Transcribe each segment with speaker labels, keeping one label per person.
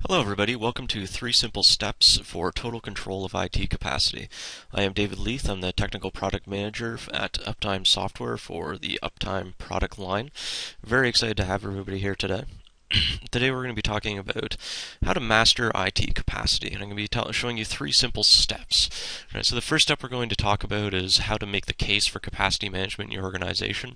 Speaker 1: Hello everybody, welcome to 3 Simple Steps for Total Control of IT Capacity. I am David Leith, I'm the Technical Product Manager at Uptime Software for the Uptime product line. Very excited to have everybody here today. Today we're going to be talking about how to master IT capacity, and I'm going to be showing you 3 simple steps. Right, so the first step we're going to talk about is how to make the case for capacity management in your organization.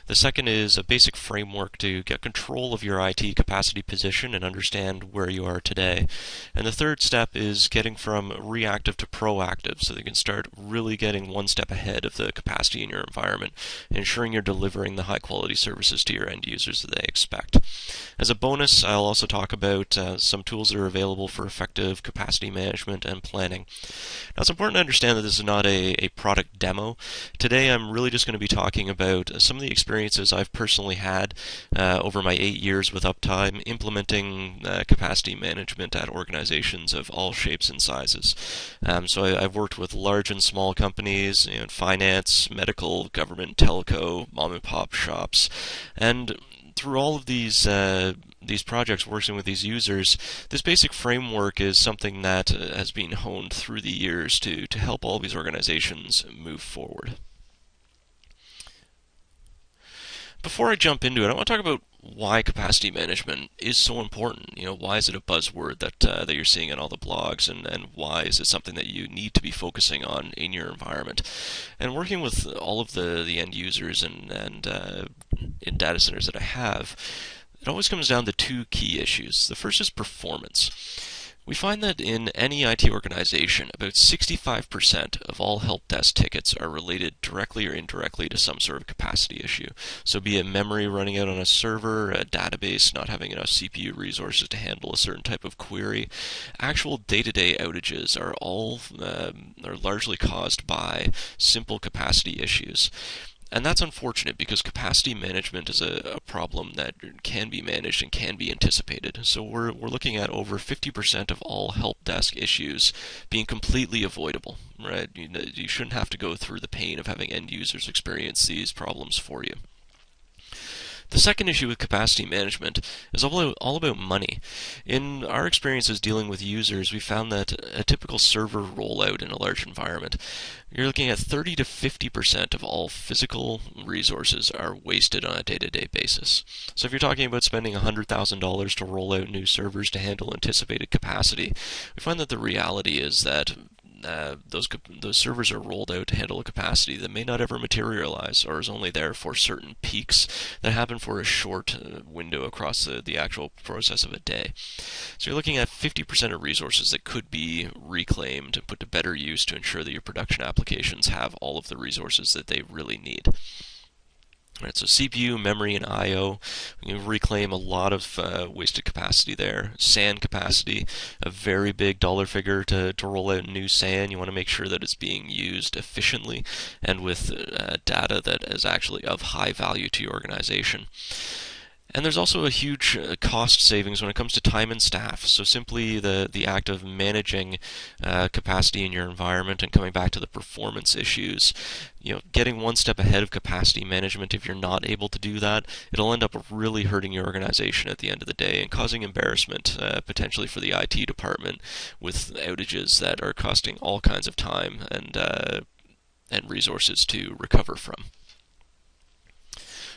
Speaker 1: The second is a basic framework to get control of your IT capacity position and understand where you are today. And the third step is getting from reactive to proactive so that you can start really getting one step ahead of the capacity in your environment, ensuring you're delivering the high quality services to your end users that they expect. As a bonus, I'll also talk about some tools that are available for effective capacity management and planning. Now, it's important to understand that this is not a product demo. Today, I'm really just going to be talking about some of the experiences I've personally had over my 8 years with Uptime implementing capacity management at organizations of all shapes and sizes. I've worked with large and small companies, finance, medical, government, telco, mom and pop shops, and through all of these projects working with these users, this basic framework is something that has been honed through the years to help all these organizations move forward. Before I jump into it, I want to talk about why capacity management is so important. Why is it a buzzword that you're seeing in all the blogs, and why is it something that you need to be focusing on in your environment? And working with all of the end users and in data centers that I have, it always comes down to 2 key issues. The first is performance. We find that in any IT organization, about 65% of all help desk tickets are related directly or indirectly to some sort of capacity issue. So be it memory running out on a server, a database not having enough CPU resources to handle a certain type of query, actual day-to-day outages are largely caused by simple capacity issues. And that's unfortunate because capacity management is a problem that can be managed and can be anticipated. So we're looking at over 50% of all help desk issues being completely avoidable, right? You shouldn't have to go through the pain of having end users experience these problems for you. The second issue with capacity management is all about money. In our experiences dealing with users, we found that a typical server rollout in a large environment, you're looking at 30 to 50% of all physical resources are wasted on a day-to-day basis. So if you're talking about spending $100,000 to roll out new servers to handle anticipated capacity, we find that the reality is that those servers are rolled out to handle a capacity that may not ever materialize or is only there for certain peaks that happen for a short window across the actual process of a day. So you're looking at 50% of resources that could be reclaimed and put to better use to ensure that your production applications have all of the resources that they really need. Right, so CPU, memory, and I/O, you reclaim a lot of wasted capacity there. SAN capacity, a very big dollar figure to roll out new SAN. You want to make sure that it's being used efficiently and with data that is actually of high value to your organization. And there's also a huge cost savings when it comes to time and staff. So simply the act of managing capacity in your environment and coming back to the performance issues, getting one step ahead of capacity management, if you're not able to do that, it'll end up really hurting your organization at the end of the day and causing embarrassment potentially for the IT department with outages that are costing all kinds of time and resources to recover from.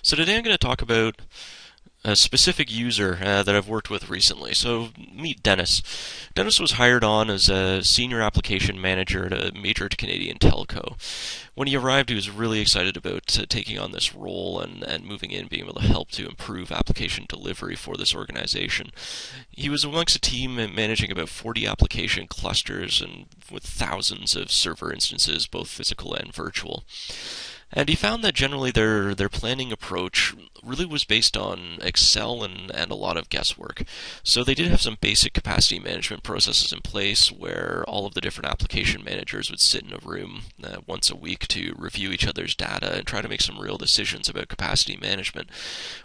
Speaker 1: So today I'm going to talk about a specific user that I've worked with recently. So meet Dennis. Dennis was hired on as a senior application manager at a major Canadian telco. When he arrived, he was really excited about taking on this role and moving in, being able to help to improve application delivery for this organization. He was amongst a team managing about 40 application clusters and with thousands of server instances, both physical and virtual. And he found that generally their planning approach really was based on Excel and a lot of guesswork. So they did have some basic capacity management processes in place where all of the different application managers would sit in a room once a week to review each other's data and try to make some real decisions about capacity management.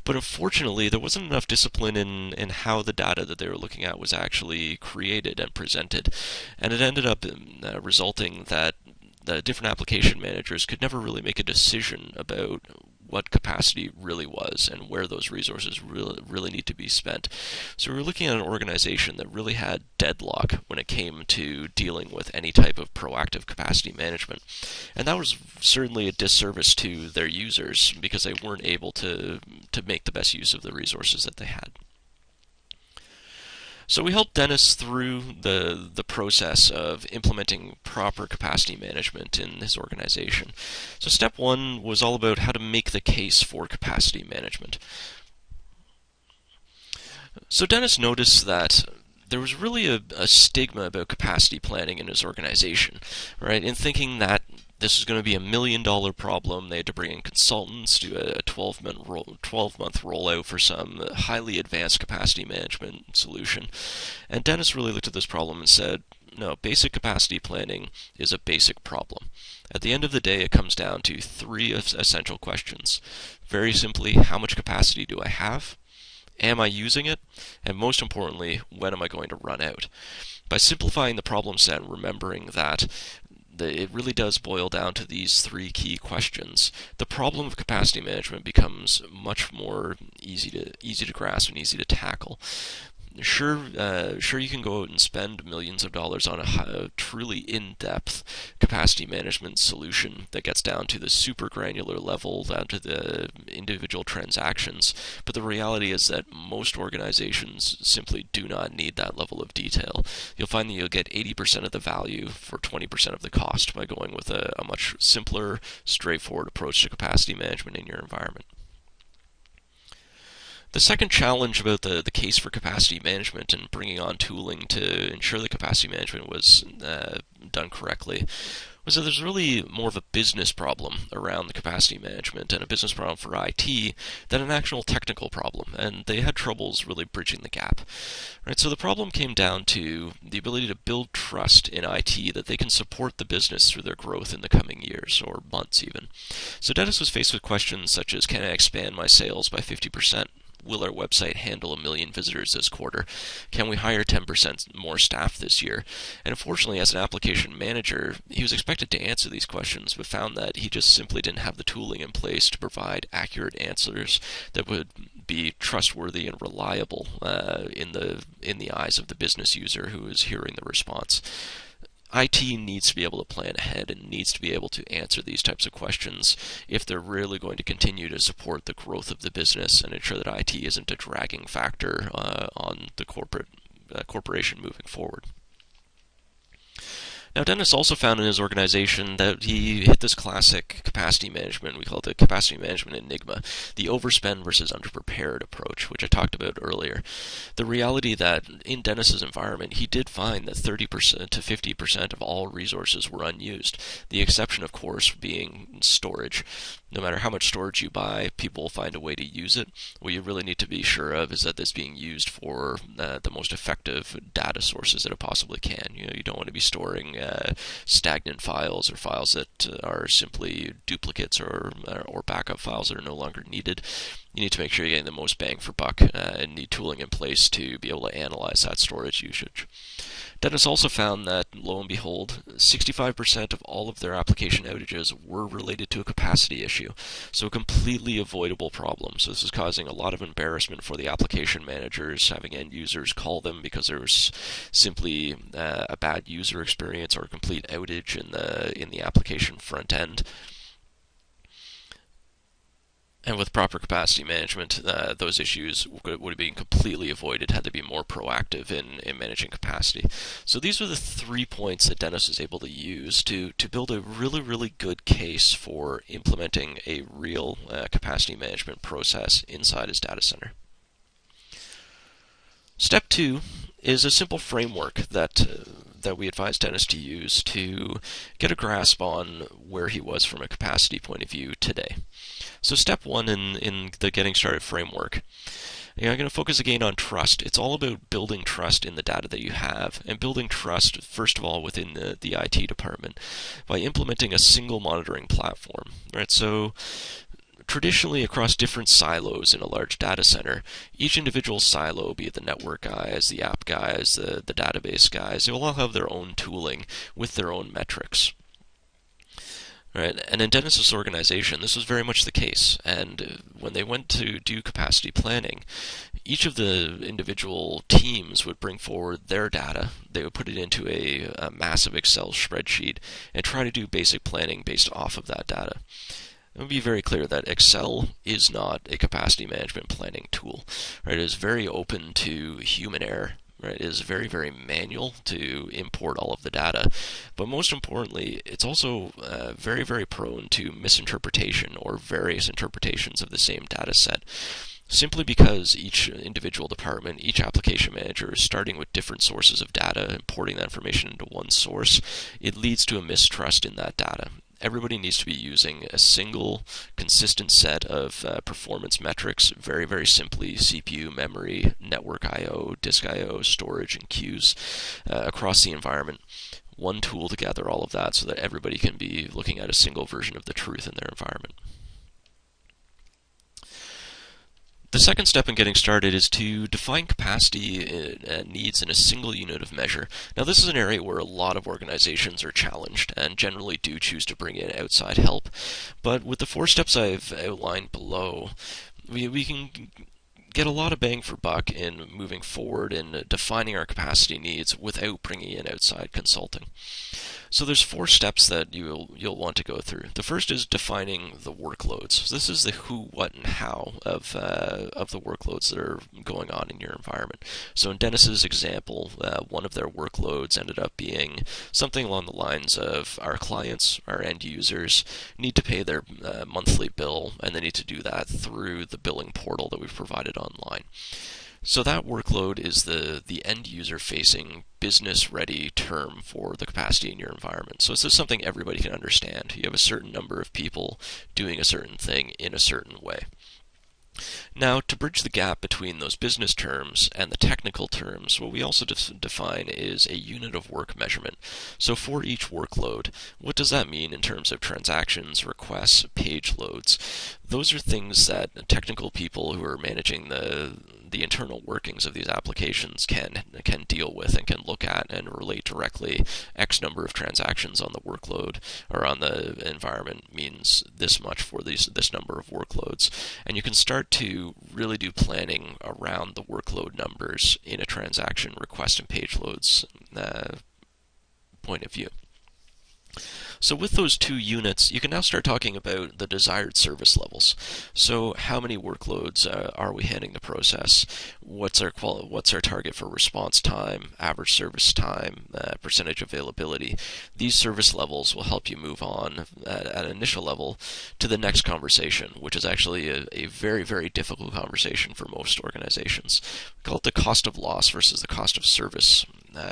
Speaker 1: But unfortunately, there wasn't enough discipline in how the data that they were looking at was actually created and presented. And it ended up resulting that the different application managers could never really make a decision about what capacity really was and where those resources really need to be spent. So we were looking at an organization that really had deadlock when it came to dealing with any type of proactive capacity management. And that was certainly a disservice to their users because they weren't able to make the best use of the resources that they had. So we helped Dennis through the process of implementing proper capacity management in his organization. So step one was all about how to make the case for capacity management. So Dennis noticed that there was really a stigma about capacity planning in his organization, right? In thinking that this was going to be $1 million problem. They had to bring in consultants, do a 12-month rollout for some highly advanced capacity management solution. And Dennis really looked at this problem and said, no, basic capacity planning is a basic problem. At the end of the day, it comes down to three essential questions. Very simply, how much capacity do I have? Am I using it? And most importantly, when am I going to run out? By simplifying the problem set and remembering that it really does boil down to these three key questions, the problem of capacity management becomes much more easy to grasp and easy to tackle. Sure, you can go out and spend millions of dollars on a truly in-depth capacity management solution that gets down to the super granular level, down to the individual transactions. But the reality is that most organizations simply do not need that level of detail. You'll find that you'll get 80% of the value for 20% of the cost by going with a much simpler, straightforward approach to capacity management in your environment. The second challenge about the case for capacity management and bringing on tooling to ensure that capacity management was done correctly was that there's really more of a business problem around the capacity management and a business problem for IT than an actual technical problem, and they had troubles really bridging the gap. Right, so the problem came down to the ability to build trust in IT that they can support the business through their growth in the coming years or months even. So Dennis was faced with questions such as, can I expand my sales by 50%? Will our website handle 1 million visitors this quarter? Can we hire 10% more staff this year? And unfortunately, as an application manager, he was expected to answer these questions, but found that he just simply didn't have the tooling in place to provide accurate answers that would be trustworthy and reliable in the eyes of the business user who is hearing the response. IT needs to be able to plan ahead and needs to be able to answer these types of questions if they're really going to continue to support the growth of the business and ensure that IT isn't a dragging factor on the corporation moving forward. Now, Dennis also found in his organization that he hit this classic capacity management, we call it the capacity management enigma, the overspend versus underprepared approach, which I talked about earlier. The reality that in Dennis's environment, he did find that 30% to 50% of all resources were unused. The exception, of course, being storage. No matter how much storage you buy, people will find a way to use it. What you really need to be sure of is that it's being used for the most effective data sources that it possibly can. You don't want to be storing stagnant files or files that are simply duplicates or backup files that are no longer needed. You need to make sure you're getting the most bang for buck and need tooling in place to be able to analyze that storage usage. Dennis also found that, lo and behold, 65% of all of their application outages were related to a capacity issue, so a completely avoidable problem. So this is causing a lot of embarrassment for the application managers, having end users call them because there was simply a bad user experience or a complete outage in the application front end. And with proper capacity management, those issues would have been completely avoided had they been more proactive in managing capacity. So these are the 3 points that Dennis was able to use to build a really, really good case for implementing a real capacity management process inside his data center. Step 2 is a simple framework that we advised Dennis to use to get a grasp on where he was from a capacity point of view today. So step 1 in the Getting Started framework, I'm going to focus again on trust. It's all about building trust in the data that you have, and building trust, first of all, within the IT department by implementing a single monitoring platform. Right? So traditionally, across different silos in a large data center, each individual silo, be it the network guys, the app guys, the database guys, they will all have their own tooling with their own metrics. Right? And in Dennis's organization, this was very much the case. And when they went to do capacity planning, each of the individual teams would bring forward their data. They would put it into a massive Excel spreadsheet and try to do basic planning based off of that data. It would be very clear that Excel is not a capacity management planning tool. Right? It is very open to human error. Right? It is very, very manual to import all of the data. But most importantly, it's also very, very prone to misinterpretation or various interpretations of the same data set. Simply because each individual department, each application manager is starting with different sources of data, importing that information into one source, it leads to a mistrust in that data. Everybody needs to be using a single, consistent set of performance metrics, very, very simply CPU, memory, network I/O, disk I/O, storage, and queues across the environment. One tool to gather all of that so that everybody can be looking at a single version of the truth in their environment. The second step in getting started is to define capacity needs in a single unit of measure. Now, this is an area where a lot of organizations are challenged and generally do choose to bring in outside help. But with the 4 steps I've outlined below, we can get a lot of bang for buck in moving forward in defining our capacity needs without bringing in outside consulting. So there's 4 steps that you'll want to go through. The first is defining the workloads. So this is the who, what, and how of the workloads that are going on in your environment. So in Dennis's example, one of their workloads ended up being something along the lines of our clients, our end users, need to pay their monthly bill, and they need to do that through the billing portal that we've provided online. So that workload is the end user facing business ready term for the capacity in your environment. So this is something everybody can understand. You have a certain number of people doing a certain thing in a certain way. Now, to bridge the gap between those business terms and the technical terms, what we also define is a unit of work measurement. So for each workload, what does that mean in terms of transactions, requests, page loads? Those are things that technical people who are managing the internal workings of these applications can deal with and can look at and relate directly. X number of transactions on the workload or on the environment means this much for this number of workloads. And you can start to really do planning around the workload numbers in a transaction request and page loads point of view. So with those 2 units, you can now start talking about the desired service levels. So how many workloads are we handling the process? What's our target for response time, average service time, percentage availability? These service levels will help you move on at an initial level to the next conversation, which is actually a very, very difficult conversation for most organizations. We call it the cost of loss versus the cost of service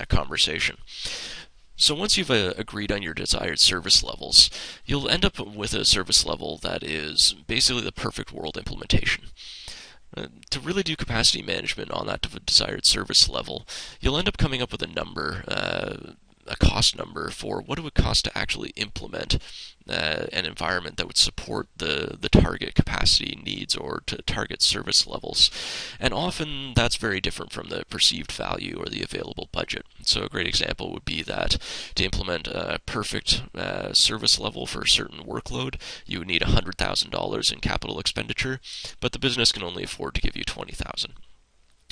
Speaker 1: conversation. So once you've agreed on your desired service levels, you'll end up with a service level that is basically the perfect world implementation. To really do capacity management on that desired service level, you'll end up coming up with a number, a cost number for what it would cost to actually implement an environment that would support the target capacity needs or to target service levels. And often that's very different from the perceived value or the available budget. So a great example would be that to implement a perfect service level for a certain workload, you would need $100,000 in capital expenditure, but the business can only afford to give you $20,000.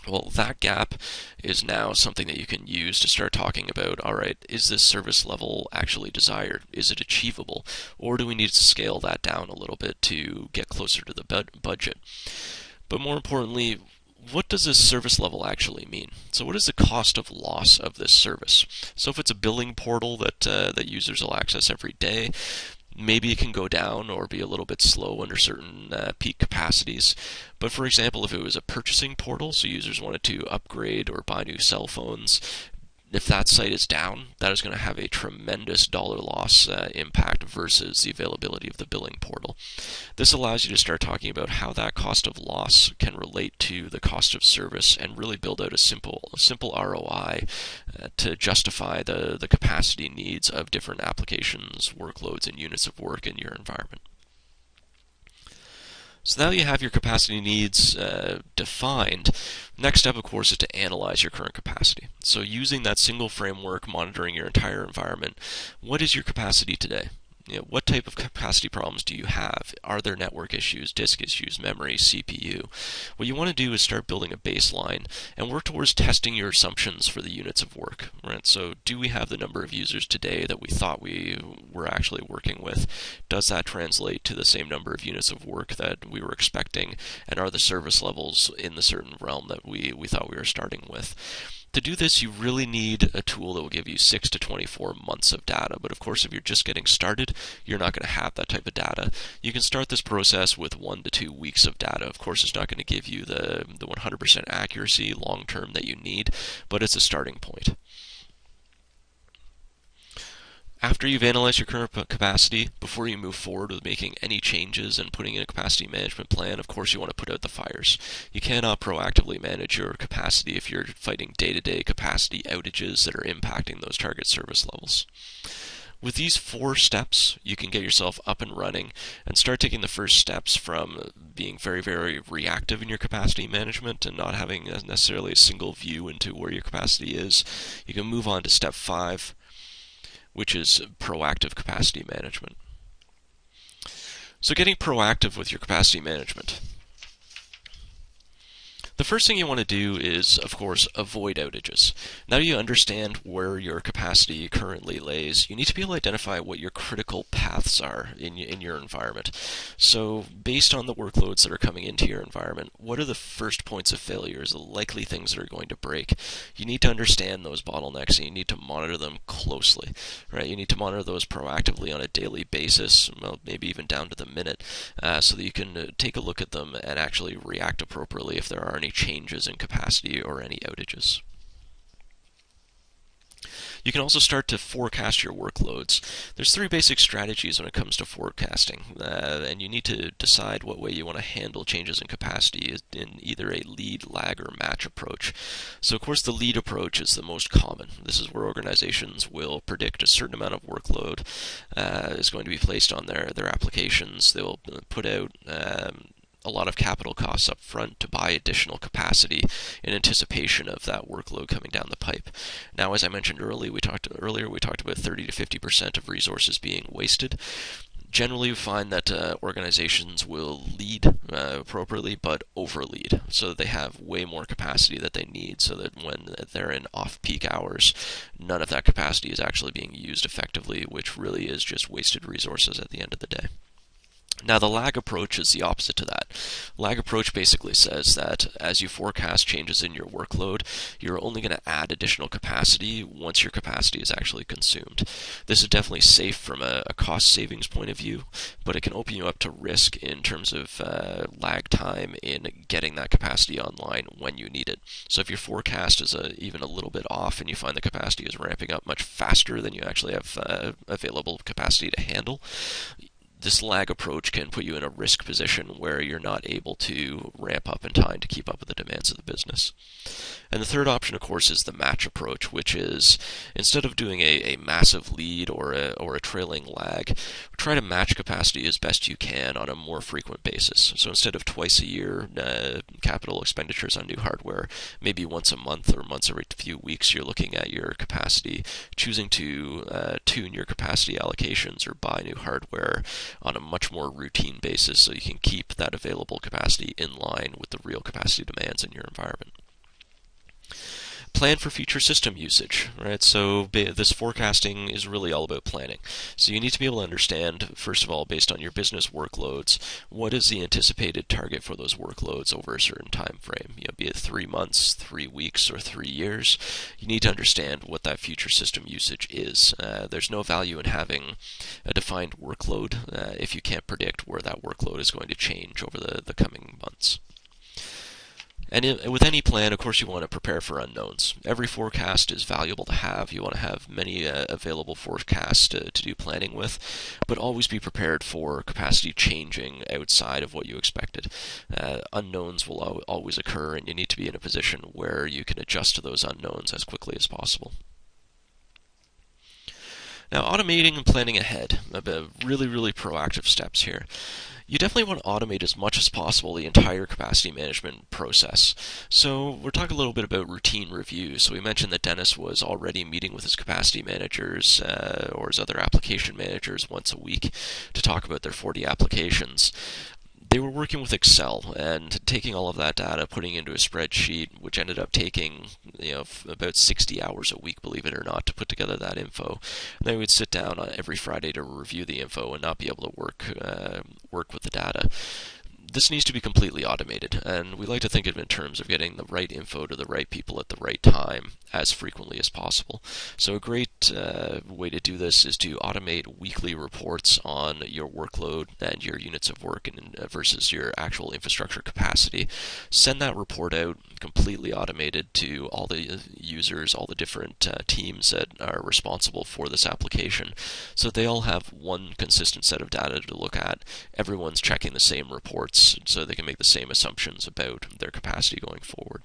Speaker 1: Well, that gap is now something that you can use to start talking about, all right, is this service level actually desired? Is it achievable? Or do we need to scale that down a little bit to get closer to the budget? But more importantly, what does this service level actually mean? So what is the cost of loss of this service? So if it's a billing portal that users will access every day, maybe it can go down or be a little bit slow under certain peak capacities. But for example, if it was a purchasing portal, so users wanted to upgrade or buy new cell phones, if that site is down, that is going to have a tremendous dollar loss impact versus the availability of the billing portal. This allows you to start talking about how that cost of loss can relate to the cost of service and really build out a simple ROI to justify the capacity needs of different applications, workloads, and units of work in your environment. So now you have your capacity needs defined. Next step, of course, is to analyze your current capacity. So using that single framework, monitoring your entire environment, what is your capacity today? What type of capacity problems do you have? Are there network issues, disk issues, memory, CPU? What you want to do is start building a baseline and work towards testing your assumptions for the units of work. Right? So, do we have the number of users today that we thought we were actually working with? Does that translate to the same number of units of work that we were expecting? And are the service levels in the certain realm that we thought we were starting with? To do this, you really need a tool that will give you 6 to 24 months of data. But of course, if you're just getting started, you're not going to have that type of data. You can start this process with 1 to 2 weeks of data. Of course, it's not going to give you the 100% accuracy long term that you need, but it's a starting point. After you've analyzed your current capacity, before you move forward with making any changes and putting in a capacity management plan, of course you want to put out the fires. You cannot proactively manage your capacity if you're fighting day-to-day capacity outages that are impacting those target service levels. With these 4 steps, you can get yourself up and running and start taking the first steps from being very, very reactive in your capacity management and not having necessarily a single view into where your capacity is. You can move on to step 5, which is proactive capacity management. So getting proactive with your capacity management. The first thing you want to do is, of course, avoid outages. Now you understand where your capacity currently lays, you need to be able to identify what your critical paths are in your environment. So based on the workloads that are coming into your environment, what are the first points of failures, the likely things that are going to break? You need to understand those bottlenecks and you need to monitor them closely. Right? You need to monitor those proactively on a daily basis, well, maybe even down to the minute, so that you can take a look at them and actually react appropriately if there are any changes in capacity or any outages. You can also start to forecast your workloads. There's 3 basic strategies when it comes to forecasting, and you need to decide what way you want to handle changes in capacity in either a lead, lag, or match approach. So of course the lead approach is the most common. This is where organizations will predict a certain amount of workload is going to be placed on their applications. They will put out a lot of capital costs up front to buy additional capacity in anticipation of that workload coming down the pipe. Now, as I mentioned earlier, we talked about 30 to 50% of resources being wasted. Generally, we find that organizations will lead appropriately, but overlead, so that they have way more capacity that they need, so that when they're in off-peak hours, none of that capacity is actually being used effectively, which really is just wasted resources at the end of the day. Now, the lag approach is the opposite to that. Lag approach basically says that as you forecast changes in your workload, you're only going to add additional capacity once your capacity is actually consumed. This is definitely safe from a cost savings point of view, but it can open you up to risk in terms of lag time in getting that capacity online when you need it. So if your forecast is even a little bit off and you find the capacity is ramping up much faster than you actually have available capacity to handle, this lag approach can put you in a risk position where you're not able to ramp up in time to keep up with the demands of the business. And the third option, of course, is the match approach, which is instead of doing a massive lead or a trailing lag, try to match capacity as best you can on a more frequent basis. So instead of twice a year capital expenditures on new hardware, maybe once a month or once every few weeks, you're looking at your capacity, choosing to tune your capacity allocations or buy new hardware on a much more routine basis so you can keep that available capacity in line with the real capacity demands in your environment. Plan for future system usage, right? So this forecasting is really all about planning. So you need to be able to understand, first of all, based on your business workloads, what is the anticipated target for those workloads over a certain time frame? Be it 3 months, 3 weeks, or 3 years. You need to understand what that future system usage is. There's no value in having a defined workload if you can't predict where that workload is going to change over the coming months. And with any plan, of course, you want to prepare for unknowns. Every forecast is valuable to have. You want to have many available forecasts to do planning with, but always be prepared for capacity changing outside of what you expected. Unknowns will always occur, and you need to be in a position where you can adjust to those unknowns as quickly as possible. Now, automating and planning ahead, really, really proactive steps here. You definitely want to automate as much as possible the entire capacity management process. So we're talking a little bit about routine reviews. So we mentioned that Dennis was already meeting with his capacity managers or his other application managers once a week to talk about their 40 applications. They were working with Excel and taking all of that data, putting it into a spreadsheet, which ended up taking about 60 hours a week, believe it or not, to put together that info. And they would sit down on every Friday to review the info and not be able to work with the data. This needs to be completely automated, and we like to think of it in terms of getting the right info to the right people at the right time as frequently as possible. So a great way to do this is to automate weekly reports on your workload and your units of work versus your actual infrastructure capacity. Send that report out completely automated to all the users, all the different teams that are responsible for this application, so they all have one consistent set of data to look at. Everyone's checking the same reports so they can make the same assumptions about their capacity going forward.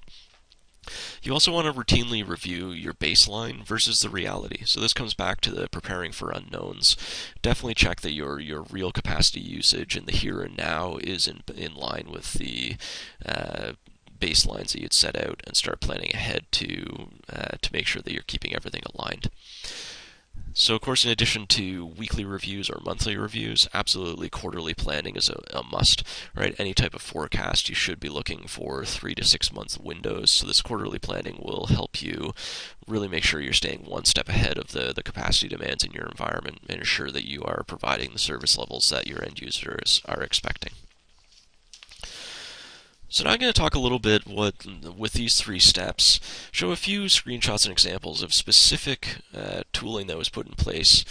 Speaker 1: You also want to routinely review your baseline versus the reality. So this comes back to the preparing for unknowns. Definitely check that your real capacity usage in the here and now is in line with the baselines that you'd set out, and start planning ahead to make sure that you're keeping everything aligned. So, of course, in addition to weekly reviews or monthly reviews, absolutely quarterly planning is a must, right? Any type of forecast, you should be looking for 3 to 6 month windows. So this quarterly planning will help you really make sure you're staying one step ahead of the capacity demands in your environment and ensure that you are providing the service levels that your end users are expecting. So now I'm going to talk a little bit with these 3 steps, show a few screenshots and examples of specific tooling that was put in place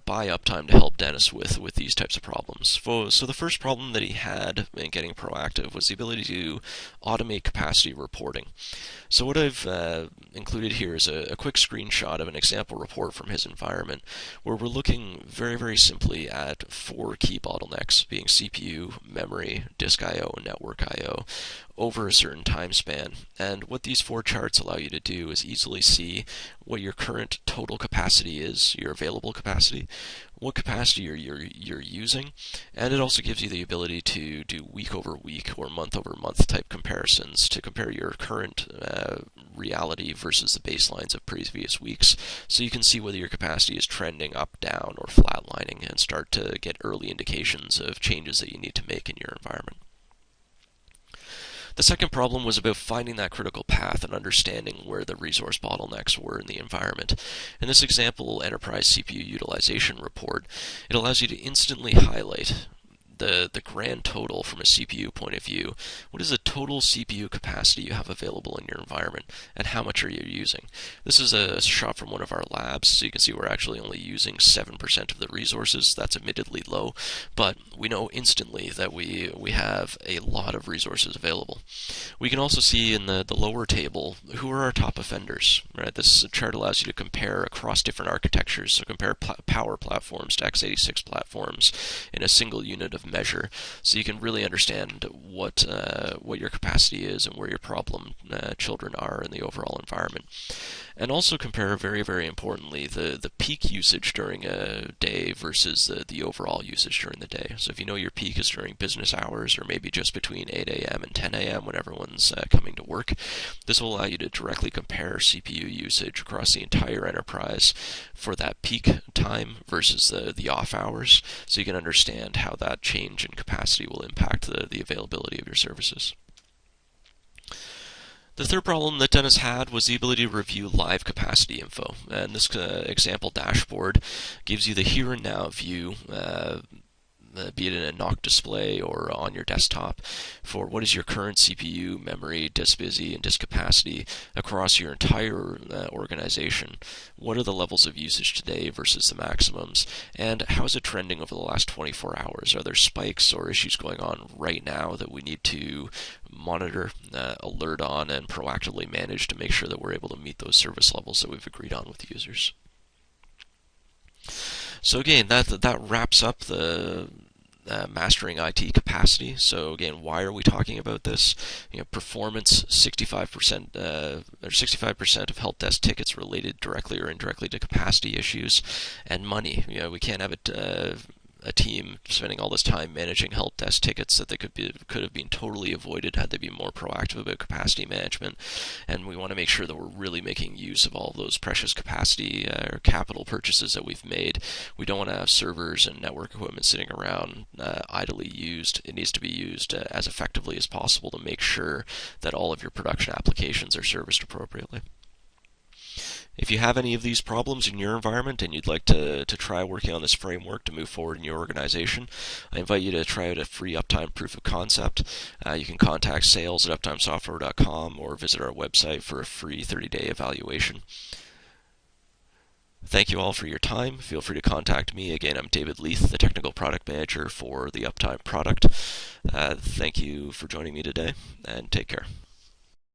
Speaker 1: by Uptime to help Dennis with these types of problems. So the first problem that he had in getting proactive was the ability to automate capacity reporting. So what I've included here is a quick screenshot of an example report from his environment, where we're looking very, very simply at 4 key bottlenecks, being CPU, memory, disk I/O, and network I/O, over a certain time span. And what these 4 charts allow you to do is easily see what your current total capacity is, your available capacity, what capacity you're using, and it also gives you the ability to do week over week or month over month type comparisons to compare your current reality versus the baselines of previous weeks, so you can see whether your capacity is trending up, down, or flatlining, and start to get early indications of changes that you need to make in your environment. The second problem was about finding that critical path and understanding where the resource bottlenecks were in the environment. In this example enterprise CPU utilization report, it allows you to instantly highlight the grand total from a CPU point of view. What is the total CPU capacity you have available in your environment, and how much are you using? This is a shot from one of our labs, so you can see we're actually only using 7% of the resources. That's admittedly low, but we know instantly that we have a lot of resources available. We can also see in the lower table who are our top offenders. Right? This chart allows you to compare across different architectures, so compare power platforms to x86 platforms in a single unit of measure, so you can really understand what your capacity is and where your problem children are in the overall environment. And also compare, very, very importantly, the peak usage during a day versus the overall usage during the day. So if you know your peak is during business hours, or maybe just between 8 a.m. and 10 a.m. when everyone's coming to work, this will allow you to directly compare CPU usage across the entire enterprise for that peak time versus the off hours, so you can understand how that change in capacity will impact the availability of your services. The third problem that Dennis had was the ability to review live capacity info. And this example dashboard gives you the here and now view, be it in a NOC display or on your desktop, for what is your current CPU, memory, disk busy, and disk capacity across your entire organization. What are the levels of usage today versus the maximums, and how is it trending over the last 24 hours? Are there spikes or issues going on right now that we need to monitor, alert on, and proactively manage to make sure that we're able to meet those service levels that we've agreed on with users? So again, that wraps up the mastering IT capacity. So again, why are we talking about this? Performance, 65% or 65% of help desk tickets related directly or indirectly to capacity issues, and money. We can't have a team spending all this time managing help desk tickets that they could have been totally avoided had they been more proactive about capacity management. And we want to make sure that we're really making use of all of those precious capacity or capital purchases that we've made. We don't want to have servers and network equipment sitting around idly used. It needs to be used as effectively as possible to make sure that all of your production applications are serviced appropriately. If you have any of these problems in your environment and you'd like to try working on this framework to move forward in your organization, I invite you to try out a free uptime proof of concept. You can contact sales@uptimesoftware.com or visit our website for a free 30-day evaluation. Thank you all for your time. Feel free to contact me. Again, I'm David Leith, the Technical Product Manager for the Uptime product. Thank you for joining me today, and take care.